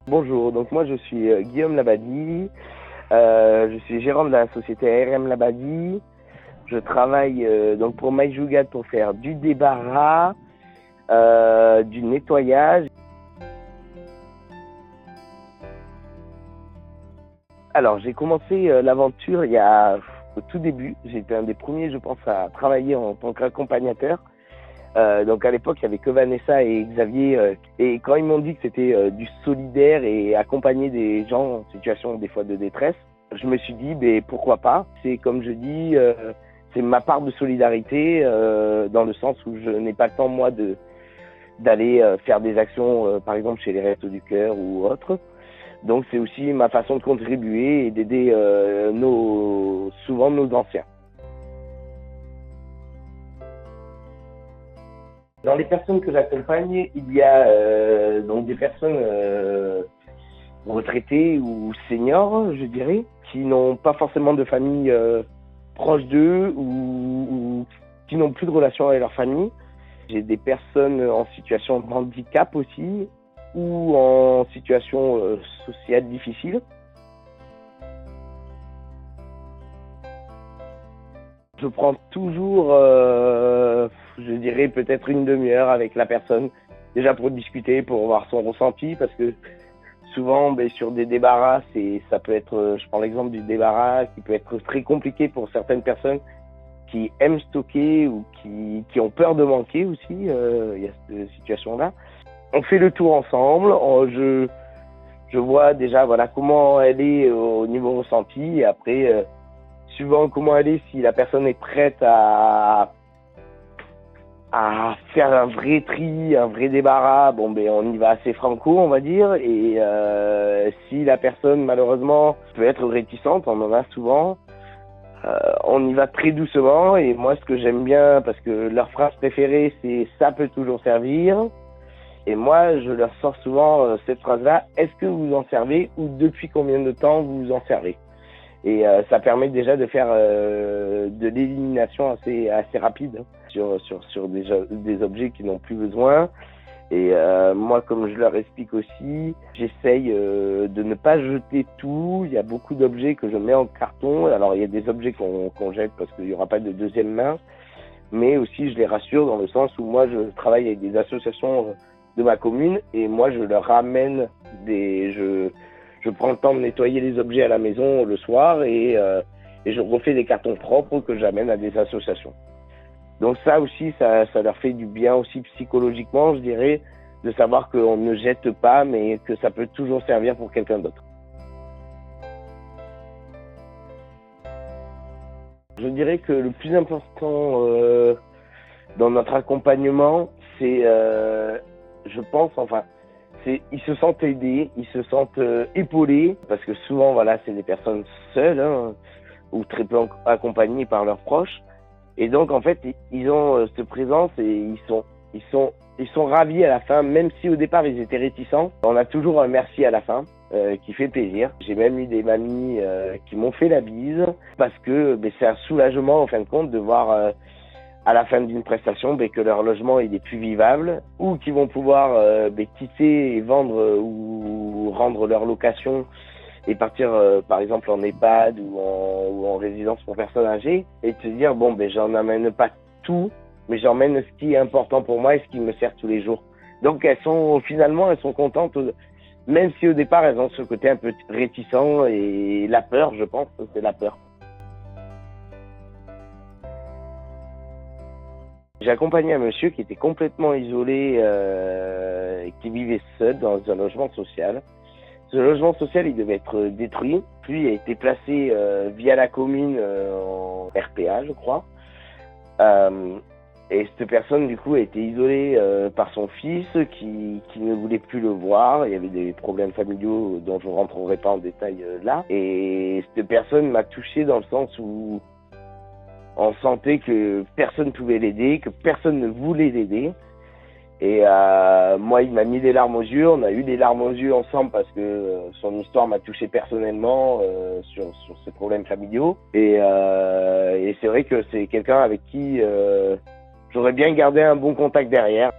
Bonjour, donc moi je suis Guillaume Labadie, je suis gérant de la société ARM Labadie. Je travaille donc pour MyJougad pour faire du débarras, du nettoyage. Alors j'ai commencé l'aventure au tout début. J'étais un des premiers, je pense, à travailler en tant qu'accompagnateur. Donc à l'époque, il n'y avait que Vanessa et Xavier. Et quand ils m'ont dit que c'était du solidaire et accompagner des gens en situation des fois de détresse, je me suis dit, pourquoi pas. C'est comme je dis, c'est ma part de solidarité dans le sens où je n'ai pas le temps, moi, d'aller faire des actions, par exemple, chez les Restos du Cœur ou autres. Donc c'est aussi ma façon de contribuer et d'aider souvent nos anciens. Dans les personnes que j'accompagne, il y a donc des personnes retraitées ou seniors, je dirais, qui n'ont pas forcément de famille proche d'eux ou qui n'ont plus de relation avec leur famille. J'ai des personnes en situation de handicap aussi ou en situation sociale difficile. Je prends toujours, je dirais peut-être une demi-heure avec la personne, déjà pour discuter, pour voir son ressenti, parce que souvent, sur des débarras, ça peut être, je prends l'exemple du débarras, qui peut être très compliqué pour certaines personnes qui aiment stocker ou qui ont peur de manquer aussi. Il y a cette situation-là. On fait le tour ensemble. Je vois déjà voilà comment elle est au niveau ressenti et après, suivant comment elle est, si la personne est prête à faire un vrai tri, un vrai débarras, on y va assez franco, on va dire. Et si la personne, malheureusement, peut être réticente, on en a souvent, on y va très doucement. Et moi, ce que j'aime bien, parce que leur phrase préférée, c'est « ça peut toujours servir ». Et moi, je leur sors souvent cette phrase-là, « est-ce que vous en servez ou depuis combien de temps vous vous en servez ?» Et ça permet déjà de faire de l'élimination assez rapide sur des objets qui n'ont plus besoin. Et moi, comme je leur explique aussi, j'essaye de ne pas jeter tout. Il y a beaucoup d'objets que je mets en carton. Alors, il y a des objets qu'on jette parce qu'il n'y aura pas de deuxième main. Mais aussi, je les rassure dans le sens où moi, je travaille avec des associations de ma commune et moi, je leur ramène je prends le temps de nettoyer les objets à la maison le soir et je refais des cartons propres que j'amène à des associations. Donc ça aussi, ça leur fait du bien aussi psychologiquement, je dirais, de savoir qu'on ne jette pas, mais que ça peut toujours servir pour quelqu'un d'autre. Je dirais que le plus important dans notre accompagnement, c'est, je pense, ils se sentent aidés, ils se sentent épaulés, parce que souvent, voilà, c'est des personnes seules ou très peu accompagnées par leurs proches. Et donc, en fait, ils ont cette présence et ils sont ravis à la fin, même si au départ, ils étaient réticents. On a toujours un merci à la fin qui fait plaisir. J'ai même eu des mamies qui m'ont fait la bise parce que c'est un soulagement, en fin de compte, de voir à la fin d'une prestation que leur logement il est plus vivable ou qu'ils vont pouvoir quitter et vendre ou rendre leur location et partir par exemple en EHPAD ou en résidence pour personnes âgées et te dire j'en amène pas tout mais j'emmène ce qui est important pour moi et ce qui me sert tous les jours. Donc elles sont contentes même si au départ elles ont ce côté un peu réticent et la peur, je pense que c'est la peur. J'ai accompagné un monsieur qui était complètement isolé et qui vivait seul dans un logement social. Ce logement social, il devait être détruit, puis il a été placé via la commune en RPA, je crois. Et cette personne, du coup, a été isolée par son fils qui ne voulait plus le voir. Il y avait des problèmes familiaux dont je ne rentrerai pas en détail là. Et cette personne m'a touché dans le sens où on sentait que personne ne pouvait l'aider, que personne ne voulait l'aider. Et moi, il m'a mis des larmes aux yeux. On a eu des larmes aux yeux ensemble parce que son histoire m'a touché personnellement sur ses problèmes familiaux. Et c'est vrai que c'est quelqu'un avec qui j'aurais bien gardé un bon contact derrière.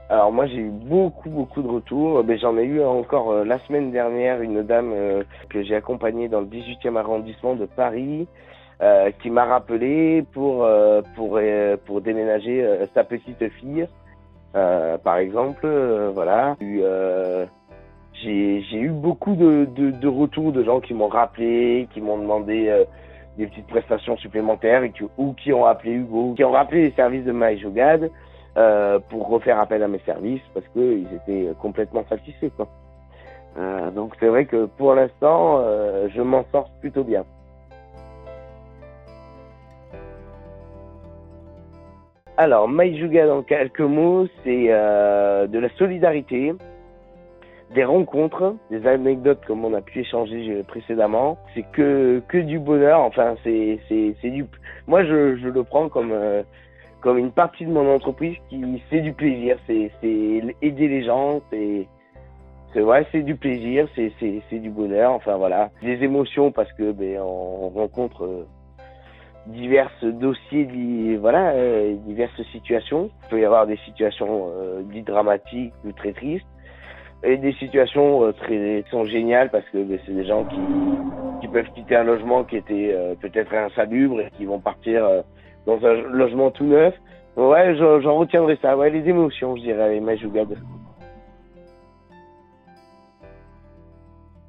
Alors moi j'ai eu beaucoup de retours. Ben, j'en ai eu encore la semaine dernière une dame que j'ai accompagnée dans le 18e arrondissement de Paris qui m'a rappelé pour déménager sa petite fille par exemple. Voilà. J'ai eu beaucoup de retours de gens qui m'ont rappelé, qui m'ont demandé des petites prestations supplémentaires ou qui ont appelé Hugo, qui ont rappelé les services de MyJogad pour refaire appel à mes services parce qu'ils étaient complètement satisfaits, quoi. Donc c'est vrai que pour l'instant, je m'en sors plutôt bien. Alors, MyJogad en quelques mots, c'est de la solidarité, des rencontres, des anecdotes comme on a pu échanger précédemment. C'est que du bonheur. Enfin, c'est du. Moi, je le prends comme une partie de mon entreprise qui c'est du plaisir. C'est aider les gens. C'est ouais, c'est du plaisir. C'est du bonheur. Enfin voilà, des émotions parce que on rencontre diverses dossiers, voilà, diverses situations. Il peut y avoir des situations dites dramatiques ou très tristes. Et des situations qui sont géniales parce que c'est des gens qui peuvent quitter un logement qui était peut-être insalubre et qui vont partir dans un logement tout neuf. Ouais, j'en retiendrai ça. Ouais, les émotions, je dirais, avec MyJogad.